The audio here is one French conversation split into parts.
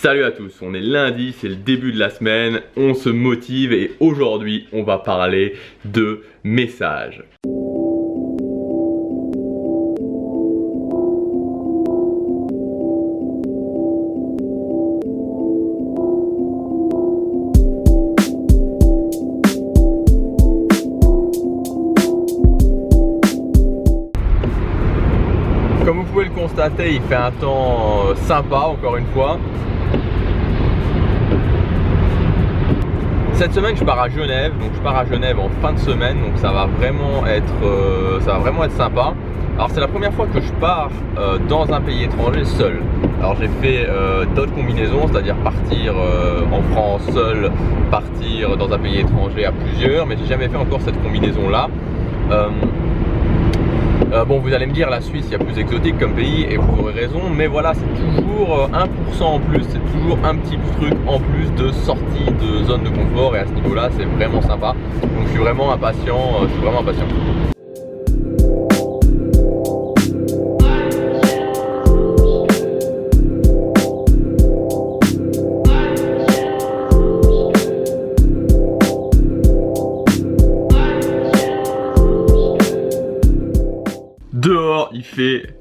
Salut à tous, on est lundi, c'est le début de la semaine, on se motive et aujourd'hui on va parler de messages. Comme vous pouvez le constater, il fait un temps sympa encore une fois. Cette semaine je pars à Genève, donc je pars à Genève en fin de semaine, donc ça va vraiment être sympa. Alors c'est la première fois que je pars dans un pays étranger seul. Alors j'ai fait d'autres combinaisons, c'est-à-dire partir en France seul, partir dans un pays étranger à plusieurs, mais j'ai jamais fait encore cette combinaison là. Bon, vous allez me dire, la Suisse, il y a plus exotique comme pays et vous aurez raison, mais voilà, c'est toujours 1% en plus, c'est toujours un petit truc en plus de sortie de zone de confort et à ce niveau-là, c'est vraiment sympa. Donc je suis vraiment impatient, Dehors, il fait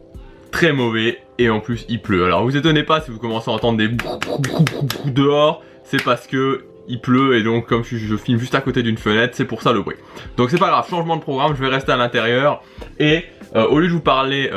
très mauvais et en plus il pleut. Alors vous étonnez pas si vous commencez à entendre des dehors, c'est parce que il pleut et donc comme je filme juste à côté d'une fenêtre, c'est pour ça le bruit. Donc c'est pas grave, changement de programme, je vais rester à l'intérieur et au lieu de vous parler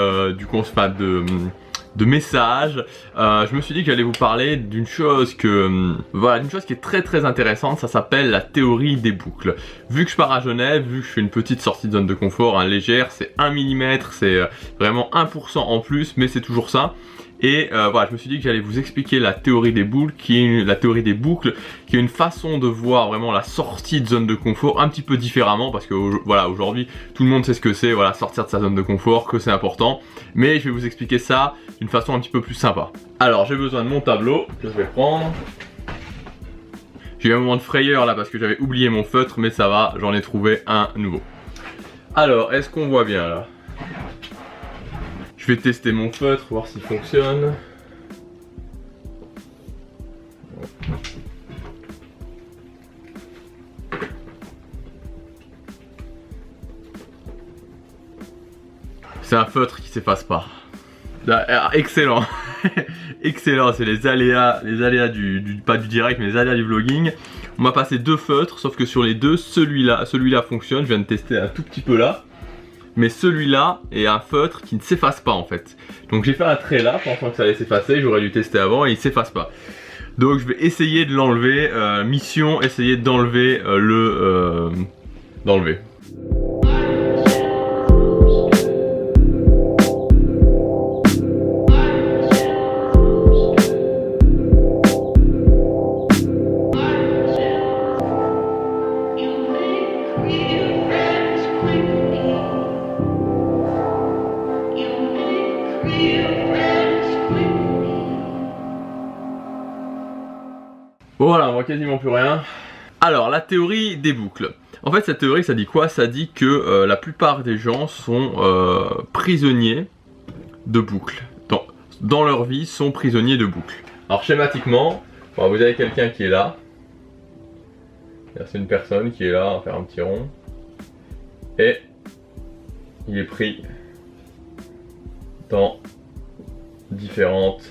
de messages, je me suis dit que j'allais vous parler d'une chose qui est très intéressante. Ça s'appelle la théorie des boucles. Vu que je pars à Genève, vu que je fais une petite sortie de zone de confort, légère, c'est 1 mm, c'est vraiment 1% en plus, mais c'est toujours ça. Et voilà, je me suis dit que j'allais vous expliquer la théorie des boucles, qui est une façon de voir vraiment la sortie de zone de confort un petit peu différemment, parce que voilà, aujourd'hui tout le monde sait ce que c'est, voilà, sortir de sa zone de confort, que c'est important, mais je vais vous expliquer ça d'une façon un petit peu plus sympa. Alors j'ai besoin de mon tableau que je vais prendre. J'ai eu un moment de frayeur là parce que j'avais oublié mon feutre, mais ça va, j'en ai trouvé un nouveau. Alors, est-ce qu'on voit bien là? Je vais tester mon feutre, voir s'il fonctionne. C'est un feutre qui s'efface pas. Excellent. Excellent, c'est les aléas pas du direct, mais les aléas du vlogging. On m'a passé deux feutres, sauf que sur les deux, celui-là fonctionne. Je viens de tester un tout petit peu là. Mais celui-là est un feutre qui ne s'efface pas en fait. Donc j'ai fait un trait là, pensant que ça allait s'effacer, j'aurais dû tester avant et il ne s'efface pas. Donc je vais essayer de l'enlever, mission, essayer d'enlever d'enlever. Voilà, on voit quasiment plus rien. Alors, la théorie des boucles. En fait, cette théorie, ça dit quoi? Ça dit que la plupart des gens sont prisonniers de boucles. Dans leur vie, sont prisonniers de boucles. Alors, schématiquement, bon, vous avez quelqu'un qui est là. C'est une personne qui est là, on va faire un petit rond. Et il est pris dans différentes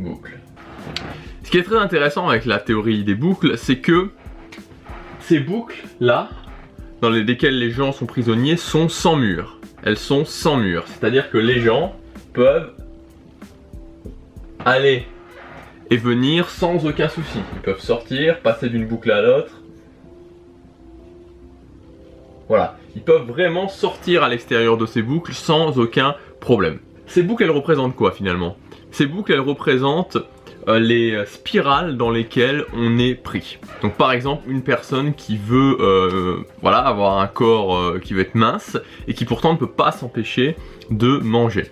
boucles. Ce qui est très intéressant avec la théorie des boucles, c'est que ces boucles-là, dans lesquelles les gens sont prisonniers, sont sans mur. Elles sont sans mur. C'est-à-dire que les gens peuvent aller et venir sans aucun souci. Ils peuvent sortir, passer d'une boucle à l'autre. Voilà. Ils peuvent vraiment sortir à l'extérieur de ces boucles sans aucun problème. Ces boucles, elles représentent quoi finalement? Ces boucles, elles représentent les spirales dans lesquelles on est pris. Donc par exemple une personne qui veut avoir un corps qui veut être mince et qui pourtant ne peut pas s'empêcher de manger.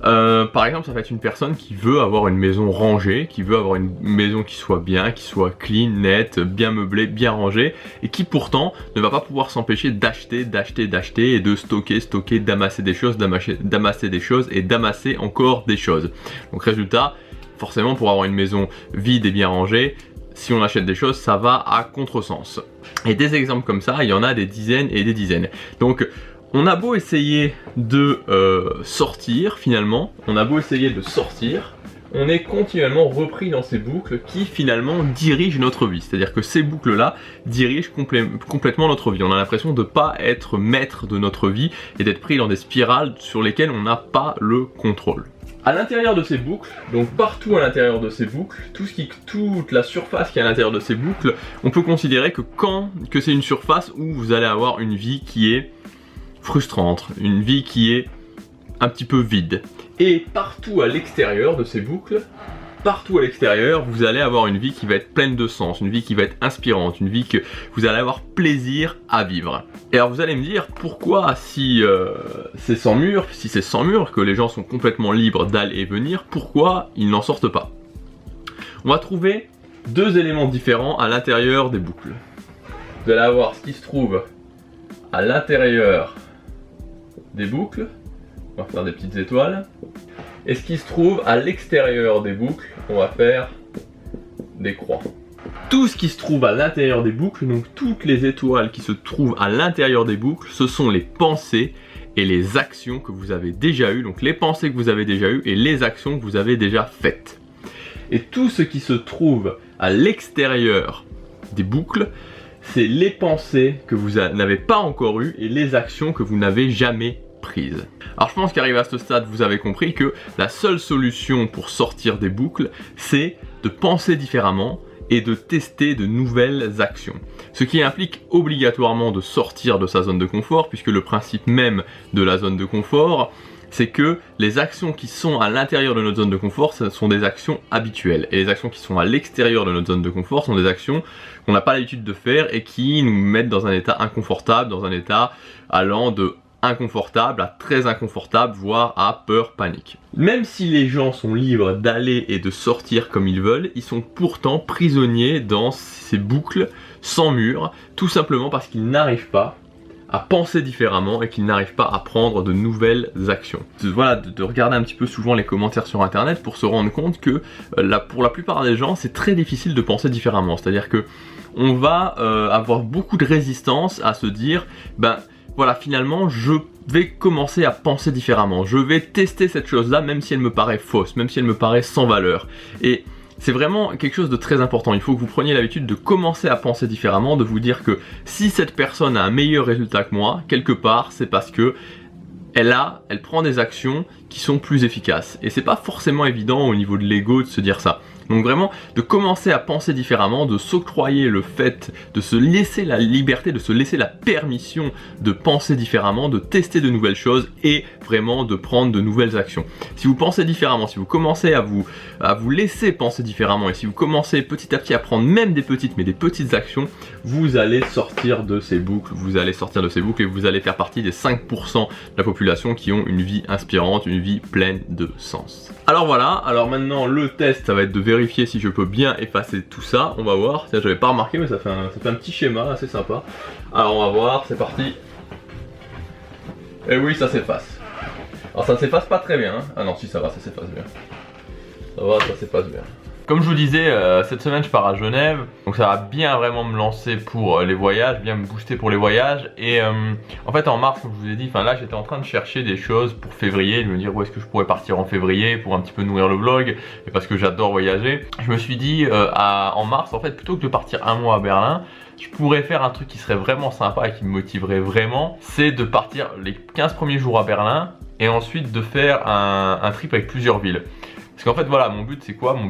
Par exemple, ça va être une personne qui veut avoir une maison rangée, qui veut avoir une maison qui soit bien, qui soit clean, nette, bien meublée, bien rangée, et qui pourtant ne va pas pouvoir s'empêcher d'acheter et de d'amasser des choses et d'amasser encore des choses. Donc résultat, forcément pour avoir une maison vide et bien rangée, si on achète des choses, ça va à contresens. Et des exemples comme ça, il y en a des dizaines et des dizaines. Donc on a beau essayer de sortir finalement, on a beau essayer de sortir, on est continuellement repris dans ces boucles qui finalement dirigent notre vie. C'est-à-dire que ces boucles-là dirigent complètement notre vie. On a l'impression de ne pas être maître de notre vie et d'être pris dans des spirales sur lesquelles on n'a pas le contrôle. À l'intérieur de ces boucles, donc partout à l'intérieur de ces boucles, toute la surface qui est à l'intérieur de ces boucles, on peut considérer que c'est une surface où vous allez avoir une vie qui est frustrante, une vie qui est un petit peu vide. Et partout à l'extérieur de ces boucles, partout à l'extérieur, vous allez avoir une vie qui va être pleine de sens, une vie qui va être inspirante, une vie que vous allez avoir plaisir à vivre. Et alors vous allez me dire, pourquoi si c'est sans mur, que les gens sont complètement libres d'aller et venir, pourquoi ils n'en sortent pas? On va trouver deux éléments différents à l'intérieur des boucles. Vous allez avoir ce qui se trouve à l'intérieur des boucles. On va faire des petites étoiles. Et ce qui se trouve à l'extérieur des boucles, on va faire des croix. Tout ce qui se trouve à l'intérieur des boucles, donc toutes les étoiles qui se trouvent à l'intérieur des boucles, ce sont les pensées et les actions que vous avez déjà eues. Donc les pensées que vous avez déjà eues et les actions que vous avez déjà faites. Et tout ce qui se trouve à l'extérieur des boucles, c'est les pensées que vous n'avez pas encore eues et les actions que vous n'avez jamais prise. Alors je pense qu'arrivé à ce stade, vous avez compris que la seule solution pour sortir des boucles, c'est de penser différemment et de tester de nouvelles actions. Ce qui implique obligatoirement de sortir de sa zone de confort, puisque le principe même de la zone de confort, c'est que les actions qui sont à l'intérieur de notre zone de confort, ce sont des actions habituelles. Et les actions qui sont à l'extérieur de notre zone de confort sont des actions qu'on n'a pas l'habitude de faire et qui nous mettent dans un état inconfortable, dans un état allant de inconfortable à très inconfortable, voire à peur, panique. Même si les gens sont libres d'aller et de sortir comme ils veulent, ils sont pourtant prisonniers dans ces boucles sans mur, tout simplement parce qu'ils n'arrivent pas à penser différemment et qu'ils n'arrivent pas à prendre de nouvelles actions. Voilà, de regarder un petit peu souvent les commentaires sur internet pour se rendre compte que pour la plupart des gens, c'est très difficile de penser différemment. C'est-à-dire que on va avoir beaucoup de résistance à se dire, voilà, finalement, je vais commencer à penser différemment. Je vais tester cette chose-là, même si elle me paraît fausse, même si elle me paraît sans valeur. Et c'est vraiment quelque chose de très important. Il faut que vous preniez l'habitude de commencer à penser différemment, de vous dire que si cette personne a un meilleur résultat que moi, quelque part, c'est parce que elle prend des actions qui sont plus efficaces. Et c'est pas forcément évident au niveau de l'ego de se dire ça. Donc vraiment, de commencer à penser différemment, de s'octroyer le fait de se laisser la liberté, de se laisser la permission de penser différemment, de tester de nouvelles choses et vraiment de prendre de nouvelles actions. Si vous pensez différemment, si vous commencez à vous laisser penser différemment et si vous commencez petit à petit à prendre même des petites actions, vous allez sortir de ces boucles, et vous allez faire partie des 5% de la population qui ont une vie inspirante, une vie pleine de sens. Alors voilà, alors maintenant le test, ça va être de vérifier si je peux bien effacer tout ça. On va voir, ça j'avais pas remarqué mais ça fait un petit schéma assez sympa. Alors on va voir, c'est parti. Et oui, ça s'efface. Alors ça ne s'efface pas très bien, hein. Ah non, si ça va, ça s'efface bien. Ça va, ça s'efface bien. Comme je vous disais, cette semaine je pars à Genève, donc ça va bien vraiment me lancer pour les voyages, bien me booster pour les voyages. Et en fait en mars, comme je vous ai dit, là j'étais en train de chercher des choses pour février, de me dire où est-ce que je pourrais partir en février pour un petit peu nourrir le vlog, et parce que j'adore voyager. Je me suis dit en mars, en fait, plutôt que de partir un mois à Berlin, je pourrais faire un truc qui serait vraiment sympa et qui me motiverait vraiment, c'est de partir les 15 premiers jours à Berlin et ensuite de faire un trip avec plusieurs villes. Parce qu'en fait voilà, mon but c'est quoi? Mon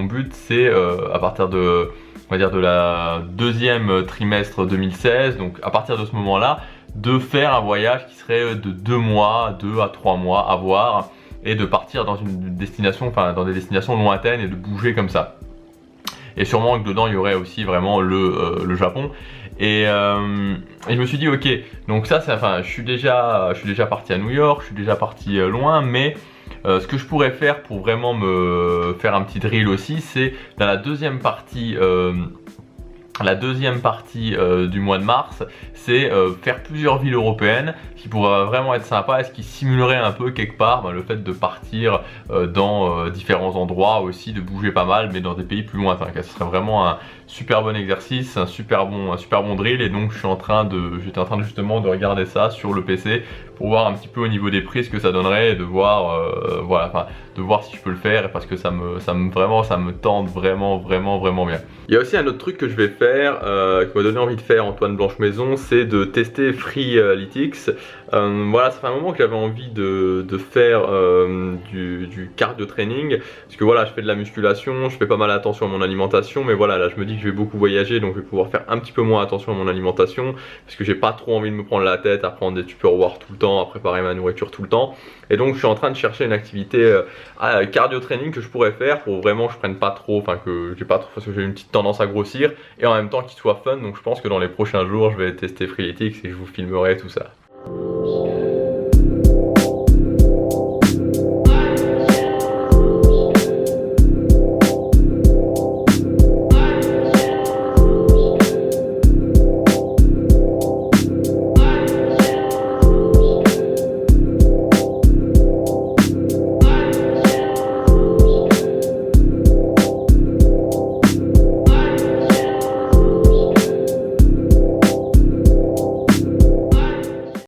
but c'est à partir de, on va dire, de la deuxième trimestre 2016, donc à partir de ce moment là, de faire un voyage qui serait de 2 mois, 2 à 3 mois à voir, et de partir dans une destination, dans des destinations lointaines et de bouger comme ça. Et sûrement que dedans il y aurait aussi vraiment le Japon. Et je me suis dit ok, donc ça c'est, je suis déjà parti à New York, je suis déjà parti loin, mais ce que je pourrais faire pour vraiment me faire un petit drill aussi, c'est dans la deuxième partie la deuxième partie du mois de mars, c'est faire plusieurs villes européennes, ce qui pourrait vraiment être sympa et ce qui simulerait un peu quelque part le fait de partir dans différents endroits aussi, de bouger pas mal, mais dans des pays plus lointains. Ce serait vraiment un super bon exercice, un super bon drill, et donc j'étais en train justement de regarder ça sur le PC pour voir un petit peu au niveau des prix ce que ça donnerait et de voir voilà, enfin, de voir si je peux le faire, parce que ça me tente vraiment bien. Il y a aussi un autre truc que je vais faire, qui m'a donné envie de faire Antoine Blanche Maison, c'est de tester Freeletics. Voilà, ça fait un moment que j'avais envie de faire du cardio training, parce que voilà, je fais de la musculation, je fais pas mal attention à mon alimentation, mais voilà, là je me dis que je vais beaucoup voyager, donc je vais pouvoir faire un petit peu moins attention à mon alimentation, parce que j'ai pas trop envie de me prendre la tête à prendre des Tupperware tout le temps, à préparer ma nourriture tout le temps. Et donc je suis en train de chercher une activité cardio training que je pourrais faire pour vraiment que je prenne pas trop, enfin que j'ai pas trop, parce que j'ai une petite tendance à grossir, et en même temps qu'il soit fun. Donc je pense que dans les prochains jours je vais tester Freeletics et je vous filmerai tout ça.